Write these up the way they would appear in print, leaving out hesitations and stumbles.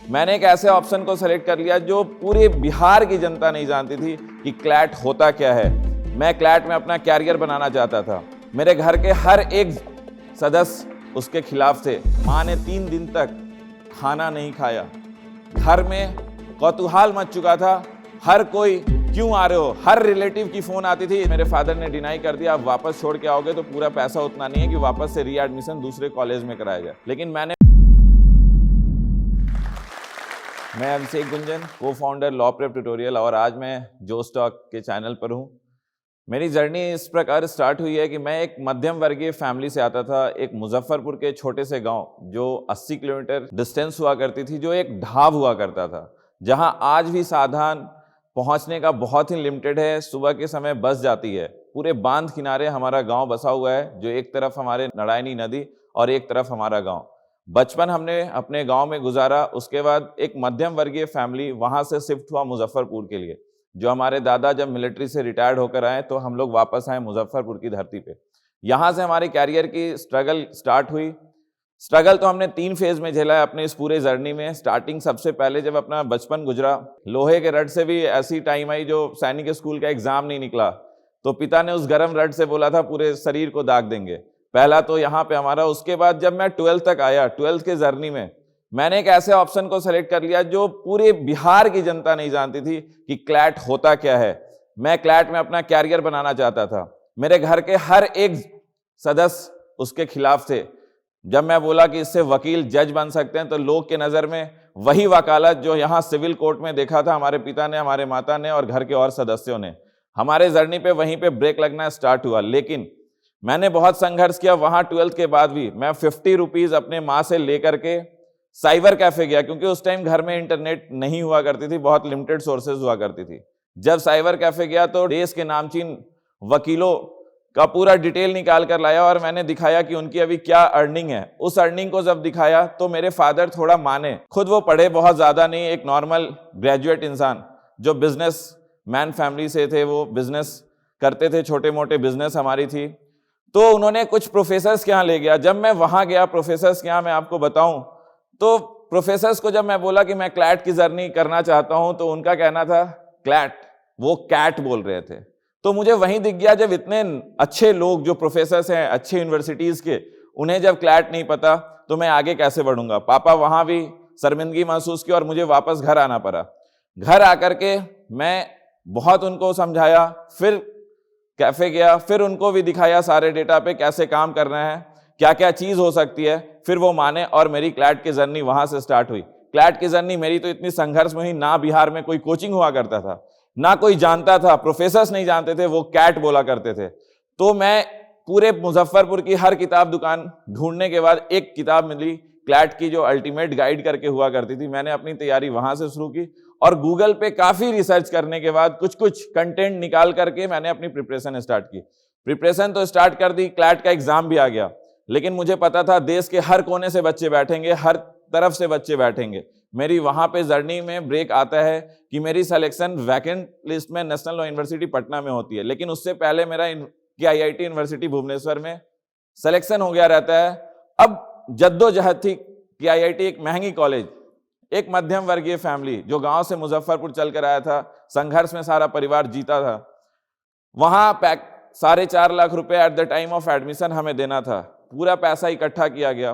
मैंने एक ऐसे ऑप्शन को सेलेक्ट कर लिया जो पूरे बिहार की जनता नहीं जानती थी कि क्लैट होता क्या है। मैं क्लैट में अपना कैरियर बनाना चाहता था। मेरे घर के हर एक सदस्य उसके खिलाफ थे। माँ ने 3 दिन तक खाना नहीं खाया। घर में कौतूहल मच चुका था। हर कोई क्यों आ रहे हो, हर रिलेटिव की फोन आती थी। मेरे फादर ने डिनाई कर दिया, आप वापस छोड़ के आओगे तो पूरा पैसा उतना नहीं है कि वापस से रीएडमिशन दूसरे कॉलेज में कराया जाए। लेकिन मैं अभिषेक गुंजन, को फाउंडर लॉ प्रेप ट्यूटोरियल, और आज मैं जो स्टॉक के चैनल पर हूँ। मेरी जर्नी इस प्रकार स्टार्ट हुई है कि मैं एक मध्यम वर्गीय फैमिली से आता था। एक मुजफ्फरपुर के छोटे से गांव जो 80 किलोमीटर डिस्टेंस हुआ करती थी, जो एक ढाब हुआ करता था, जहां आज भी साधन पहुंचने का बहुत ही लिमिटेड है। सुबह के समय बस जाती है। पूरे बांध किनारे हमारा गांव बसा हुआ है, जो एक तरफ हमारे नारायणी नदी और एक तरफ हमारा गांव। बचपन हमने अपने गांव में गुजारा। उसके बाद एक मध्यम वर्गीय फैमिली वहां से शिफ्ट हुआ मुजफ्फरपुर के लिए। जो हमारे दादा जब मिलिट्री से रिटायर्ड होकर आए तो हम लोग वापस आए मुजफ्फरपुर की धरती पे। यहाँ से हमारे कैरियर की स्ट्रगल स्टार्ट हुई। स्ट्रगल तो हमने 3 फेज में झेला है अपने इस पूरे जर्नी में। स्टार्टिंग सबसे पहले जब अपना बचपन गुजरा, लोहे के रड से भी ऐसी टाइम आई जो सैनिक स्कूल का एग्जाम नहीं निकला तो पिता ने उस गर्म रड से बोला था पूरे शरीर को दाग देंगे। पहला तो यहाँ पे हमारा। उसके बाद जब मैं 12th तक आया, 12th के जर्नी में मैंने एक ऐसे ऑप्शन को सेलेक्ट कर लिया जो पूरे बिहार की जनता नहीं जानती थी कि क्लैट होता क्या है। मैं क्लैट में अपना कैरियर बनाना चाहता था। मेरे घर के हर एक सदस्य उसके खिलाफ थे। जब मैं बोला कि इससे वकील जज बन सकते हैं तो लोग के नजर में वही वकालत जो यहाँ सिविल कोर्ट में देखा था हमारे पिता ने, हमारे माता ने और घर के और सदस्यों ने, हमारे जर्नी पे वहीं पे ब्रेक लगना स्टार्ट हुआ। लेकिन मैंने बहुत संघर्ष किया। वहां 12th के बाद भी मैं 50 रुपीज अपने माँ से लेकर के साइबर कैफे गया, क्योंकि उस टाइम घर में इंटरनेट नहीं हुआ करती थी, बहुत लिमिटेड सोर्सेज हुआ करती थी। जब साइबर कैफे गया तो देश के नामचीन वकीलों का पूरा डिटेल निकाल कर लाया और मैंने दिखाया कि उनकी अभी क्या अर्निंग है। उस अर्निंग को जब दिखाया तो मेरे फादर थोड़ा माने। खुद वो पढ़े बहुत ज्यादा नहीं, एक नॉर्मल ग्रेजुएट इंसान जो बिजनेस मैन फैमिली से थे, वो बिजनेस करते थे, छोटे मोटे बिजनेस हमारी थी। तो उन्होंने कुछ प्रोफेसर्स के यहाँ ले गया। जब मैं वहां गया प्रोफेसर्स के यहाँ, मैं आपको बताऊं तो प्रोफेसर्स को जब मैं बोला कि मैं क्लैट की जर्नी करना चाहता हूं तो उनका कहना था क्लैट, वो कैट बोल रहे थे। तो मुझे वहीं दिख गया, जब इतने अच्छे लोग जो प्रोफेसर्स हैं अच्छे यूनिवर्सिटीज के, उन्हें जब क्लैट नहीं पता तो मैं आगे कैसे बढ़ूंगा। पापा वहां भी शर्मिंदगी महसूस की और मुझे वापस घर आना पड़ा। घर आकर के मैं बहुत उनको समझाया, फिर कैफे गया, फिर उनको भी दिखाया सारे डेटा पे कैसे काम करना है, क्या क्या चीज हो सकती है। फिर वो माने और मेरी क्लैट की जर्नी वहां से स्टार्ट हुई। क्लैट की जर्नी मेरी तो इतनी संघर्ष में हुई, ना बिहार में कोई कोचिंग हुआ करता था, ना कोई जानता था, प्रोफेसर्स नहीं जानते थे, वो कैट बोला करते थे। तो मैं पूरे मुजफ्फरपुर की हर किताब दुकान ढूंढने के बाद एक किताब मिली क्लैट की, जो अल्टीमेट गाइड करके हुआ करती थी। मैंने अपनी तैयारी वहां से शुरू की और गूगल पे काफी रिसर्च करने के बाद कुछ कंटेंट निकाल करके मैंने अपनी प्रिपरेशन स्टार्ट की। प्रिपरेशन तो स्टार्ट कर दी, क्लैट का एग्जाम भी आ गया। लेकिन मुझे पता था देश के हर कोने से बच्चे बैठेंगे, हर तरफ से बच्चे बैठेंगे। मेरी वहां पे जर्नी में ब्रेक आता है कि मेरी सिलेक्शन वैकेंट लिस्ट में नेशनल लॉ यूनिवर्सिटी पटना में होती है, लेकिन उससे पहले मेरा IIT यूनिवर्सिटी भुवनेश्वर में सिलेक्शन हो गया रहता है। अब जद्दोजहद थी कि IIT एक महंगी कॉलेज, एक मध्यम वर्गीय फैमिली जो गांव से मुजफ्फरपुर चल कर आया था, संघर्ष में सारा परिवार जीता था, वहां 4.5 लाख रुपए at the time of admission हमें देना था। पूरा पैसा इकट्ठा किया गया,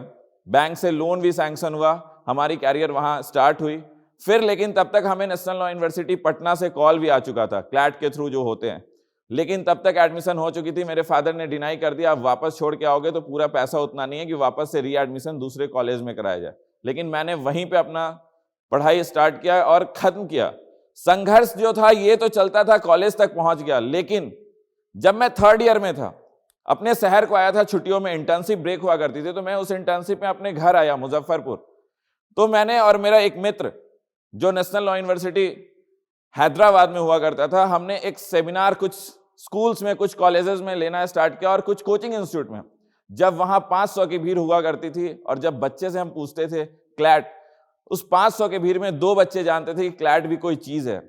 बैंक से लोन भी सैंक्शन हुआ, हमारी कैरियर वहां स्टार्ट हुई। फिर लेकिन तब तक हमें नेशनल लॉ यूनिवर्सिटी पटना से कॉल भी आ चुका था, क्लैट के थ्रू जो होते हैं, लेकिन तब तक एडमिशन हो चुकी थी। मेरे फादर ने डिनाई कर दिया, आप वापस छोड़ के आओगे तो पूरा पैसा उतना नहीं है कि वापस से रीएडमिशन दूसरे कॉलेज में कराया जाए। लेकिन मैंने वहीं पे अपना पढ़ाई स्टार्ट किया और खत्म किया। संघर्ष जो था ये तो चलता था, कॉलेज तक पहुंच गया। लेकिन जब मैं 3rd ईयर में था, अपने शहर को आया था छुट्टियों में, इंटर्नशिप ब्रेक हुआ करती थी, तो मैं उस इंटर्नशिप में अपने घर आया मुजफ्फरपुर। तो मैंने और मेरा एक मित्र जो नेशनल लॉ यूनिवर्सिटी हैदराबाद में हुआ करता था, हमने एक सेमिनार कुछ स्कूल्स में, कुछ कॉलेजेस में लेना स्टार्ट किया और कुछ कोचिंग इंस्टीट्यूट में। जब वहां 500 की भीड़ हुआ करती थी और जब बच्चे से हम पूछते थे क्लैट, उस 500 के भीड़ में 2 बच्चे जानते थे कि क्लैट भी कोई चीज है।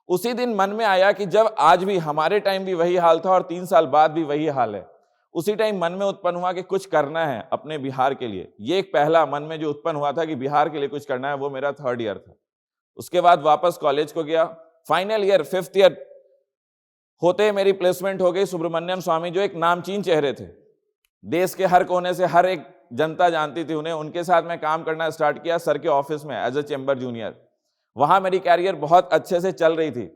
उसी दिन मन में आया कि जब आज भी हमारे टाइम भी वही हाल था और 3 साल बाद भी वही हाल है, उसी टाइम मन में उत्पन्न हुआ कि कुछ करना है अपने बिहार के लिए। ये एक पहला मन में जो उत्पन्न हुआ था कि बिहार के लिए कुछ करना है, वो मेरा 3rd ईयर था। उसके बाद वापस कॉलेज को गया, फाइनल ईयर 5th ईयर होते मेरी प्लेसमेंट हो गई सुब्रमण्यम स्वामी, जो एक नामचीन चेहरे थे, देश के हर कोने से हर एक जनता जानती थी उन्हें। उनके साथ मैं काम करना स्टार्ट किया सर के ऑफिस में एज ए चेंबर जूनियर। वहां मेरी कैरियर बहुत अच्छे से चल रही थी,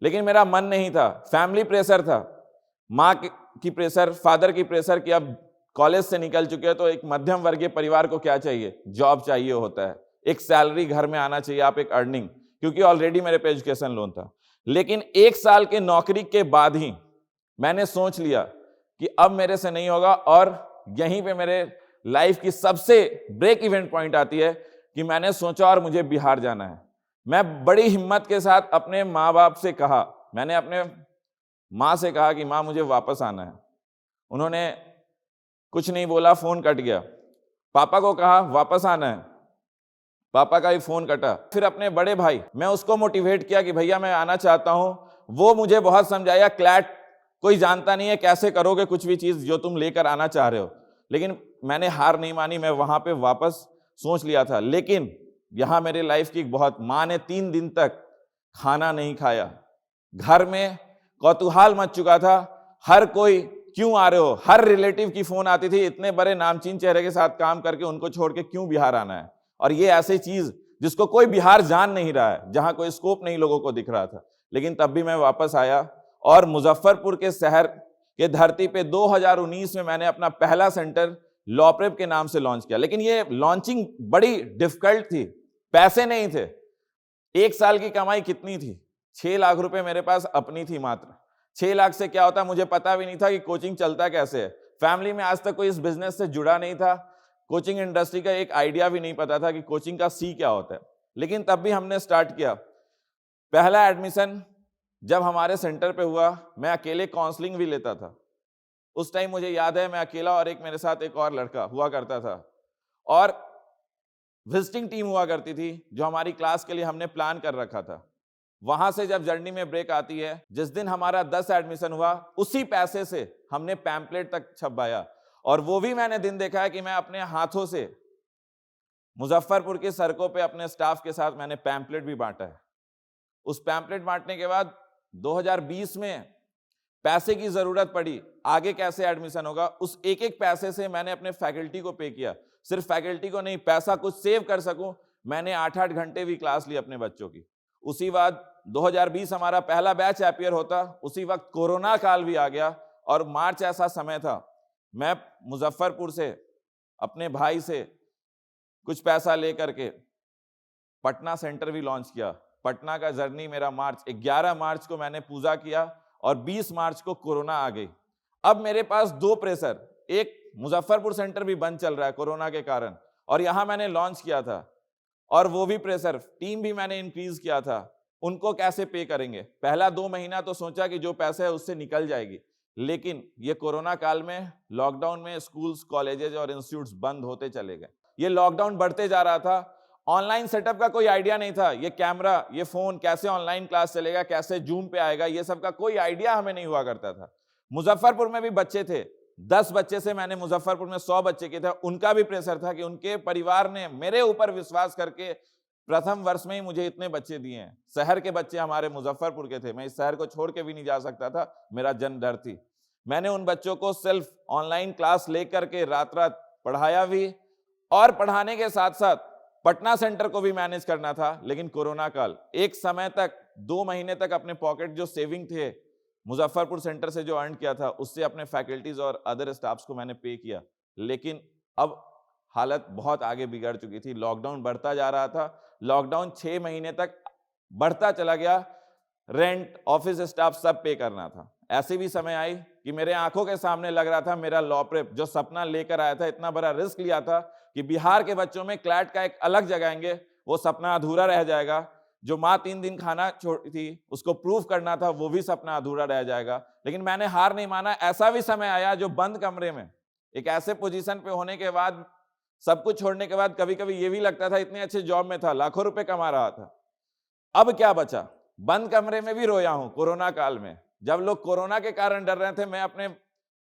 लेकिन मेरा मन नहीं था, फैमिली प्रेशर था, माँ की प्रेशर, फादर की प्रेशर कि अब कॉलेज से निकल चुके हैं तो एक मध्यम वर्गीय परिवार को क्या चाहिए, जॉब चाहिए होता है, एक सैलरी घर में आना चाहिए, आप एक अर्निंग, क्योंकि ऑलरेडी मेरे पे एजुकेशन लोन था। लेकिन 1 साल के नौकरी के बाद ही मैंने सोच लिया कि अब मेरे से नहीं होगा, और यहीं पे मेरे लाइफ की सबसे ब्रेक इवेंट पॉइंट आती है कि मैंने सोचा और मुझे बिहार जाना है। मैं बड़ी हिम्मत के साथ अपने माँ बाप से कहा, मैंने अपने माँ से कहा कि माँ मुझे वापस आना है। उन्होंने कुछ नहीं बोला, फोन कट गया। पापा को कहा वापस आना है, पापा का भी फोन कटा। फिर अपने बड़े भाई, मैं उसको मोटिवेट किया कि भैया मैं आना चाहता हूं। वो मुझे बहुत समझाया, क्लैट कोई जानता नहीं है, कैसे करोगे कुछ भी चीज जो तुम लेकर आना चाह रहे हो। लेकिन मैंने हार नहीं मानी, मैं वहां पे वापस सोच लिया था। लेकिन यहां मेरे लाइफ की बहुत, माँ ने 3 दिन तक खाना नहीं खाया, घर में कौतूहल मच चुका था, हर कोई क्यों आ रहे हो, हर रिलेटिव की फोन आती थी, इतने बड़े नामचीन चेहरे के साथ काम करके उनको छोड़ के क्यों बिहार आना है। और ये ऐसी चीज जिसको कोई बिहार जान नहीं रहा है, जहां कोई स्कोप नहीं लोगों को दिख रहा था। लेकिन तब भी मैं वापस आया और मुजफ्फरपुर के शहर के धरती पे 2019 में मैंने अपना पहला सेंटर लॉ प्रेप के नाम से लॉन्च किया। लेकिन ये लॉन्चिंग बड़ी डिफिकल्ट थी, पैसे नहीं थे। 1 साल की कमाई कितनी थी, 6 लाख रुपए मेरे पास अपनी थी मात्र। 6 लाख से क्या होता मुझे पता भी नहीं था कि कोचिंग चलता कैसे है। फैमिली में आज तक कोई इस बिजनेस से जुड़ा नहीं था, कोचिंग इंडस्ट्री का एक आइडिया भी नहीं पता था कि कोचिंग का सी क्या होता है। लेकिन तब भी हमने स्टार्ट किया। पहला एडमिशन जब हमारे सेंटर पे हुआ, मैं अकेले काउंसलिंग भी लेता था। उस टाइम मुझे याद है, मैं अकेला और एक मेरे साथ एक और लड़का हुआ करता था, और विजिटिंग टीम हुआ करती थी जो हमारी क्लास के लिए हमने प्लान कर रखा था। वहां से जब जर्नी में ब्रेक आती है, जिस दिन हमारा 10 एडमिशन हुआ, उसी पैसे से हमने पैम्पलेट तक छपवाया। और वो भी मैंने दिन देखा है कि मैं अपने हाथों से मुजफ्फरपुर की सड़कों पे अपने स्टाफ के साथ मैंने पैम्पलेट भी बांटा है। उस पैम्पलेट बांटने के बाद 2020 में पैसे की जरूरत पड़ी, आगे कैसे एडमिशन होगा, उस एक एक पैसे से मैंने अपने फैकल्टी को पे किया। सिर्फ फैकल्टी को नहीं, पैसा कुछ सेव कर सकूं, मैंने 8-8 घंटे भी क्लास ली अपने बच्चों की। उसी बाद 2020 हमारा पहला बैच अपीयर होता, उसी वक्त कोरोना काल भी आ गया, और मार्च ऐसा समय था, मैं मुजफ्फरपुर से अपने भाई से कुछ पैसा लेकर के पटना सेंटर भी लॉन्च किया। पटना का जर्नी मेरा 11 मार्च को मैंने पूजा किया, और 20 मार्च को कोरोना आ गई। अब मेरे पास 2 प्रेशर, एक मुजफ्फरपुर सेंटर भी बंद चल रहा है कोरोना के कारण, और यहां मैंने लॉन्च किया था, और वो भी प्रेशर, टीम भी मैंने इंक्रीज किया था, उनको कैसे पे करेंगे। पहला 2 महीना तो सोचा कि जो पैसा है उससे निकल जाएगी, लेकिन ये कोरोना काल में लॉकडाउन में स्कूल्स, कॉलेजेस और इंस्टीट्यूट्स बंद होते चले गए। ये लॉकडाउन बढ़ते जा रहा था, ऑनलाइन सेटअप का कोई आइडिया नहीं था, ये कैमरा, ये फोन, कैसे ऑनलाइन क्लास चलेगा, कैसे जूम पे आएगा, ये सब का कोई आइडिया हमें नहीं हुआ करता था। मुजफ्फरपुर में भी बच्चे थे, 10 बच्चे से मैंने मुजफ्फरपुर में 100 बच्चे के थे, उनका भी प्रेशर था कि उनके परिवार ने मेरे ऊपर विश्वास करके प्रथम वर्ष में ही मुझे इतने बच्चे दिए हैं। शहर के बच्चे हमारे मुजफ्फरपुर के थे, मैं इस शहर को छोड़ के भी नहीं जा सकता था, मेरा जन्म डर थी। मैंने उन बच्चों को सेल्फ ऑनलाइन क्लास लेकर के रात रात पढ़ाया भी, और पढ़ाने के साथ साथ पटना सेंटर को भी मैनेज करना था। लेकिन कोरोना काल, एक समय तक 2 महीने तक अपने पॉकेट जो सेविंग थे मुजफ्फरपुर सेंटर से जो अर्न किया था, उससे अपने फैकल्टीज और अदर स्टाफ्स को मैंने पे किया। लेकिन अब हालत बहुत आगे बिगड़ चुकी थी, लॉकडाउन बढ़ता जा रहा था, लॉकडाउन 6 महीने तक बढ़ता चला गया, रेंट, ऑफिस स्टाफ सब पे करना था। ऐसी भी समय आई कि मेरे आंखों के सामने लग रहा था मेरा लॉ प्रेप जो सपना लेकर आया था, इतना बड़ा रिस्क लिया था कि बिहार के बच्चों में क्लैट का एक अलग जगाएंगे, वो सपना अधूरा रह जाएगा। जो माँ 3 दिन खाना छोड़ी थी उसको प्रूफ करना था, वो भी सपना अधूरा रह जाएगा। लेकिन मैंने हार नहीं माना। ऐसा भी समय आया जो बंद कमरे में एक ऐसे पोजीशन पे होने के बाद, सब कुछ छोड़ने के बाद, कभी कभी ये भी लगता था इतने अच्छे जॉब में था, लाखों रुपए कमा रहा था, अब क्या बचा। बंद कमरे में भी रोया हूं कोरोना काल में, जब लोग कोरोना के कारण डर रहे थे, मैं अपने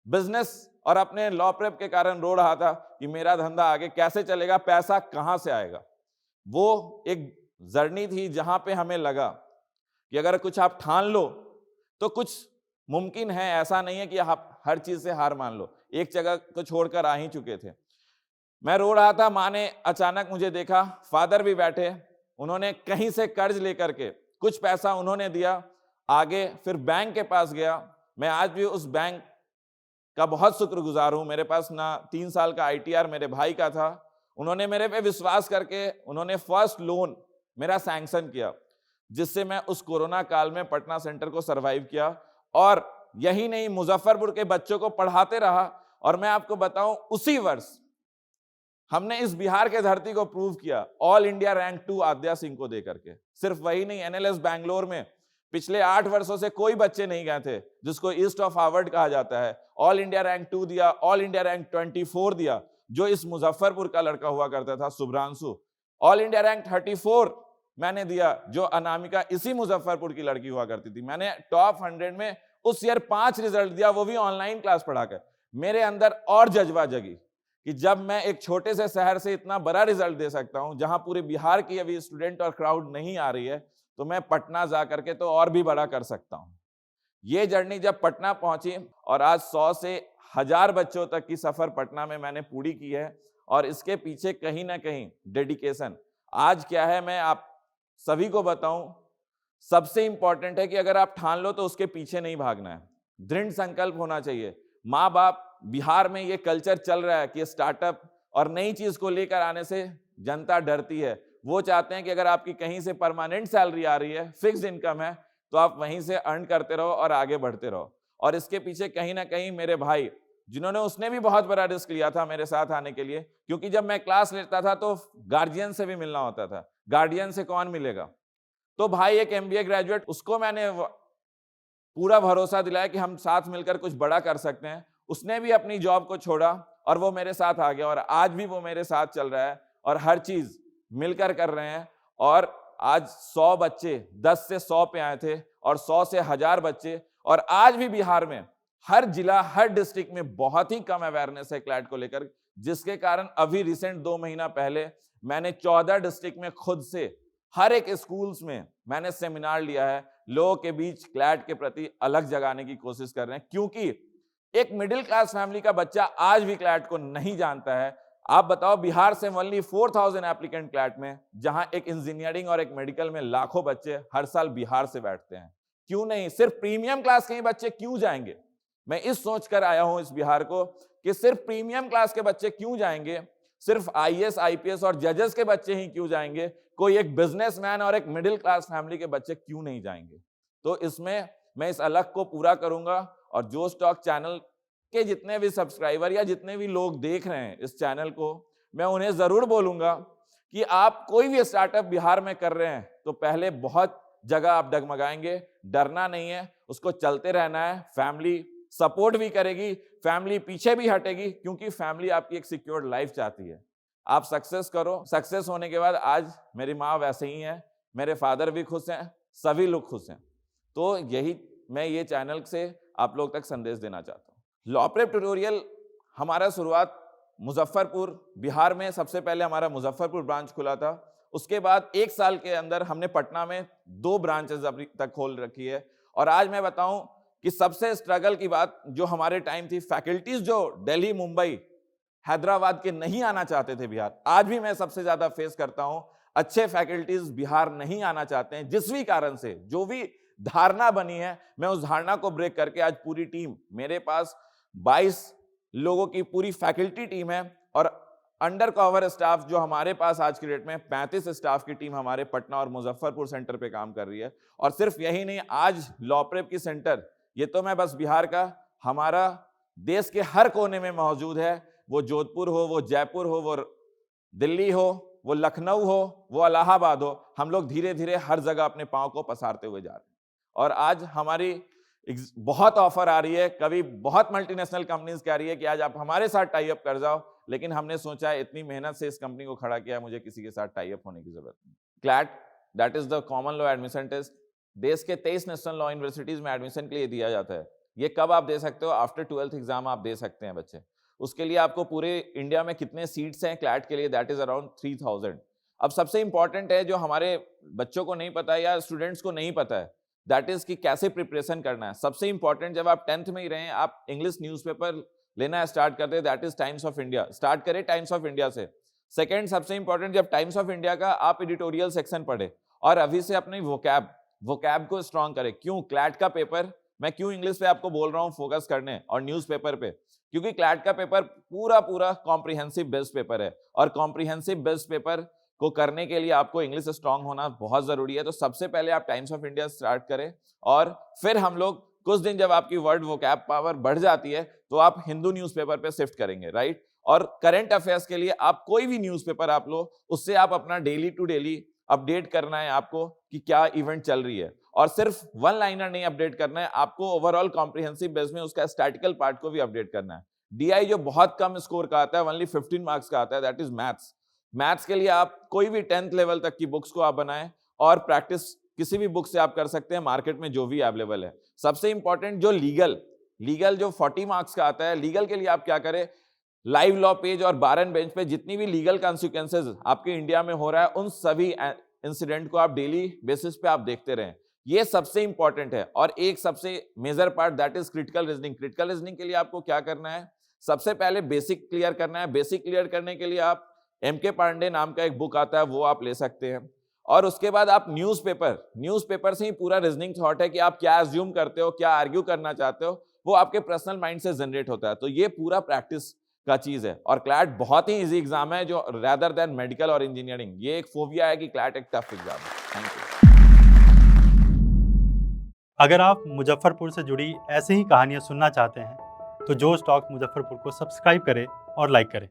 बिजनेस और अपने लॉ प्रेप के कारण रो रहा था कि मेरा धंधा आगे कैसे चलेगा, पैसा कहां से आएगा। वो एक जर्नी थी जहां पे हमें लगा कि अगर कुछ आप ठान लो तो कुछ मुमकिन है, ऐसा नहीं है कि आप हर चीज से हार मान लो। एक जगह को छोड़कर आ ही चुके थे। मैं रो रहा था, माँ ने अचानक मुझे देखा, फादर भी बैठे, उन्होंने कहीं से कर्ज लेकर के कुछ पैसा उन्होंने दिया आगे, फिर बैंक के पास गया। मैं आज भी उस बैंक का बहुत शुक्रगुजार हूं। मेरे पास ना 3 साल का ITR मेरे भाई का था, उन्होंने मेरे पे विश्वास करके उन्होंने फर्स्ट लोन मेरा सैंक्शन किया, जिससे मैं उस कोरोना काल में पटना सेंटर को सरवाइव किया। और यही नहीं, मुजफ्फरपुर के बच्चों को पढ़ाते रहा। और मैं आपको बताऊं, उसी वर्ष हमने इस बिहार के धरती को प्रूव किया ऑल इंडिया रैंक 2 आद्या सिंह को देकर के। सिर्फ वही नहीं, NLS बैंगलोर में पिछले 8 वर्षों से कोई बच्चे नहीं गए थे, जिसको ईस्ट ऑफ हार्वर्ड कहा जाता है। ऑल इंडिया रैंक 2 दिया, ऑल इंडिया रैंक 24 दिया, जो इस मुजफ्फरपुर का लड़का हुआ करता था, शुभ्रांशु। ऑल इंडिया रैंक 34 मैंने दिया, जो अनामिका इसी मुजफ्फरपुर की लड़की हुआ करती थी। मैंने टॉप 100 में उस ईयर 5 रिजल्ट दिया, वो भी ऑनलाइन क्लास पढ़ाकर। मेरे अंदर और जज्बा जगी कि जब मैं एक छोटे से शहर से इतना बड़ा रिजल्ट दे सकता हूं, जहां पूरे बिहार की अभी स्टूडेंट और क्राउड नहीं आ रही है, तो मैं पटना जा करके तो और भी बड़ा कर सकता हूं। ये जर्नी जब पटना पहुंची और आज 100 से 1000 बच्चों तक की सफर पटना में मैंने पूरी की है, और इसके पीछे कहीं ना कहीं डेडिकेशन। आज क्या है मैं आप सभी को बताऊं, सबसे इंपॉर्टेंट है कि अगर आप ठान लो तो उसके पीछे नहीं भागना है, दृढ़ संकल्प होना चाहिए। माँ बाप, बिहार में ये कल्चर चल रहा है कि स्टार्टअप और नई चीज को लेकर आने से जनता डरती है। वो चाहते हैं कि अगर आपकी कहीं से परमानेंट सैलरी आ रही है, फिक्स इनकम है, तो आप वहीं से अर्न करते रहो और आगे बढ़ते रहो। और इसके पीछे कहीं ना कहीं मेरे भाई, जिन्होंने उसने भी बहुत बड़ा रिस्क लिया था मेरे साथ आने के लिए, क्योंकि जब मैं क्लास लेता था तो गार्जियन से भी मिलना होता था। गार्डियन से कौन मिलेगा? तो भाई एक MBA ग्रेजुएट, उसको मैंने पूरा भरोसा दिलाया कि हम साथ मिलकर कुछ बड़ा कर सकते हैं। उसने भी अपनी जॉब को छोड़ा और वो मेरे साथ आ गया, और आज भी वो मेरे साथ चल रहा है और हर चीज मिलकर कर रहे हैं। और आज 100 बच्चे 10 से 100 पे आए थे और 100 से 1000 बच्चे, और आज भी बिहार में हर जिला, हर डिस्ट्रिक्ट में बहुत ही कम अवेयरनेस है क्लैट को लेकर, जिसके कारण अभी रिसेंट 2 महीना पहले मैंने 14 डिस्ट्रिक्ट में खुद से हर एक स्कूल्स में मैंने सेमिनार लिया है। लोगों के बीच क्लैट के प्रति अलग जगाने की कोशिश कर रहे हैं, क्योंकि एक मिडिल क्लास फैमिली का बच्चा आज भी क्लैट को नहीं जानता है। आप बताओ, बिहार से ओनली 4000 एप्लीकेंट क्लैट में, जहां एक इंजीनियरिंग और एक मेडिकल में लाखों बच्चे हर साल बिहार से बैठते हैं। क्यों नहीं? सिर्फ प्रीमियम क्लास के ही बच्चे क्यों जाएंगे? मैं इस सोच कर आया हूं इस बिहार को कि सिर्फ प्रीमियम क्लास के बच्चे क्यों जाएंगे, सिर्फ IAS IPS और जजेस के बच्चे ही क्यों जाएंगे, कोई एक बिजनेसमैन और एक मिडिल क्लास फैमिली के बच्चे क्यों नहीं जाएंगे? तो इसमें मैं इस अलग को पूरा करूंगा, और जोश टॉक चैनल के जितने भी सब्सक्राइबर या जितने भी लोग देख रहे हैं इस चैनल को, मैं उन्हें जरूर बोलूंगा कि आप कोई भी स्टार्टअप बिहार में कर रहे हैं तो पहले बहुत जगह आप डगमगाएंगे, डरना नहीं है, उसको चलते रहना है। फैमिली सपोर्ट भी करेगी, फैमिली पीछे भी हटेगी, क्योंकि फैमिली आपकी एक सिक्योर्ड लाइफ चाहती है। आप सक्सेस करो, सक्सेस होने के बाद आज मेरी माँ वैसे ही है, मेरे फादर भी खुश हैं, सभी लोग खुश हैं। तो यही मैं ये चैनल से आप लोग तक संदेश देना चाहता हूँ। लॉ प्रेप ट्यूटोरियल हमारा शुरुआत मुजफ्फरपुर, बिहार में सबसे पहले हमारा मुजफ्फरपुर ब्रांच खुला था। उसके बाद 1 साल के अंदर हमने पटना में 2 ब्रांचेस अभी तक खोल रखी है। और आज मैं बताऊं कि सबसे स्ट्रगल की बात जो हमारे टाइम थी, फैकल्टीज जो दिल्ली, मुंबई, हैदराबाद के नहीं आना चाहते थे बिहार, आज भी मैं सबसे ज्यादा फेस करता हूं। अच्छे फैकल्टीज बिहार नहीं आना चाहते हैं, जिस भी कारण से, जो भी धारणा बनी है, मैं उस धारणा को ब्रेक करके आज पूरी टीम, मेरे पास 22 लोगों की पूरी फैकल्टी टीम है, और अंडर कवर स्टाफ जो हमारे पास आज की डेट में 35 स्टाफ की टीम हमारे पटना और मुजफ्फरपुर सेंटर पे काम कर रही है। और सिर्फ यही नहीं, आज लॉ प्रेप की सेंटर, ये तो मैं बस बिहार का, हमारा देश के हर कोने में मौजूद है। वो जोधपुर हो, वो जयपुर हो, वो दिल्ली हो, वो लखनऊ हो, वो इलाहाबाद हो, हम लोग धीरे धीरे हर जगह अपने पांव को पसारते हुए जा रहे हैं। और आज हमारी बहुत ऑफर आ रही है, कभी बहुत मल्टीनेशनल कंपनीज कह रही है कि आज आप हमारे साथ टाई अप कर जाओ, लेकिन हमने सोचा है इतनी मेहनत से इस कंपनी को खड़ा किया, मुझे किसी के साथ टाई अप होने की जरूरत नहीं। CLAT, that is the common law admission test, देश के 23 नेशनल लॉ यूनिवर्सिटीज में एडमिशन के लिए दिया जाता है। ये कब आप दे सकते हो? आफ्टर 12th एग्जाम आप दे सकते हैं बच्चे। उसके लिए आपको पूरे इंडिया में कितने सीट्स हैं क्लैट के लिए, दैट इज अराउंड 3000। अब सबसे इंपॉर्टेंट है जो हमारे बच्चों को नहीं पता है या स्टूडेंट्स को नहीं पता है, दैट इज कि कैसे प्रिपरेशन करना है। सबसे इंपॉर्टेंट, जब आप 10th में ही रहे, आप इंग्लिश न्यूज़पेपर लेना स्टार्ट करते हैं, that is times of India. Start करें टाइम्स ऑफ इंडिया से। सेकंड, सबसे इंपॉर्टेंट, जब टाइम्स ऑफ इंडिया का आप एडिटोरियल सेक्शन पढ़े और अभी से अपनी वोकैब को स्ट्रॉन्ग करें। क्यों? क्लैट का पेपर, मैं क्यों इंग्लिश पे आपको बोल रहा हूँ फोकस करने और न्यूज़पेपर पे, क्योंकि क्लैट का पेपर पूरा कॉम्प्रिहेंसिव बेस्ड पेपर है और कॉम्प्रिहेंसिव बेस्ड पेपर को करने के लिए आपको इंग्लिश स्ट्रांग होना बहुत जरूरी है। तो सबसे पहले आप टाइम्स ऑफ इंडिया स्टार्ट करें और फिर हम लोग कुछ दिन, जब आपकी वर्ड वोकैब पावर बढ़ जाती है तो आप हिंदू न्यूज़पेपर पे शिफ्ट करेंगे, राइट। और करंट अफेयर्स के लिए आप कोई भी न्यूज़पेपर आप लो, उससे आप अपना डेली टू डेली अपडेट करना है आपको कि क्या इवेंट चल रही है। और सिर्फ वन लाइनर नहीं अपडेट करना है आपको, ओवरऑल कॉम्प्रिहेंसिव बेस में उसका स्टैटिकल पार्ट को भी अपडेट करना है। डीआई जो बहुत कम स्कोर का आता है, ओनली 15 मार्क्स का आता है, दैट इज मैथ्स। मैथ्स के लिए आप कोई भी 10th लेवल तक की बुक्स को आप बनाएं और प्रैक्टिस किसी भी बुक से आप कर सकते हैं, मार्केट में जो भी अवेलेबल है। सबसे इंपॉर्टेंट जो लीगल जो 40 मार्क्स का आता है, लीगल के लिए आप क्या करें, लाइव लॉ पेज और बार एंड बेंच पे जितनी भी लीगल कॉन्सिक्वेंसेज आपके इंडिया में हो रहा है, उन सभी इंसिडेंट को आप डेली बेसिस पे आप देखते रहें। ये सबसे इंपॉर्टेंट है। और एक सबसे major part, that is critical reasoning. Critical reasoning के लिए आपको क्या करना है, सबसे पहले बेसिक क्लियर करना है। बेसिक क्लियर करने के लिए आप एमके पांडे नाम का एक बुक आता है, वो आप ले सकते हैं। और उसके बाद आप न्यूज़पेपर से ही पूरा रीजनिंग थॉट है कि आप क्या अज्यूम करते हो, क्या आर्ग्यू करना चाहते हो, वो आपके पर्सनल माइंड से जनरेट होता है। तो ये पूरा प्रैक्टिस का चीज है। और क्लैट बहुत ही इजी एग्जाम है, जो रेदर देन मेडिकल और इंजीनियरिंग। ये एक फोबिया है कि क्लैट एक टफ एग्जाम है। Thank you. अगर आप मुजफ्फरपुर से जुड़ी ऐसी ही कहानियां सुनना चाहते हैं तो जोश टॉक मुजफ्फरपुर को सब्सक्राइब करें और लाइक करें।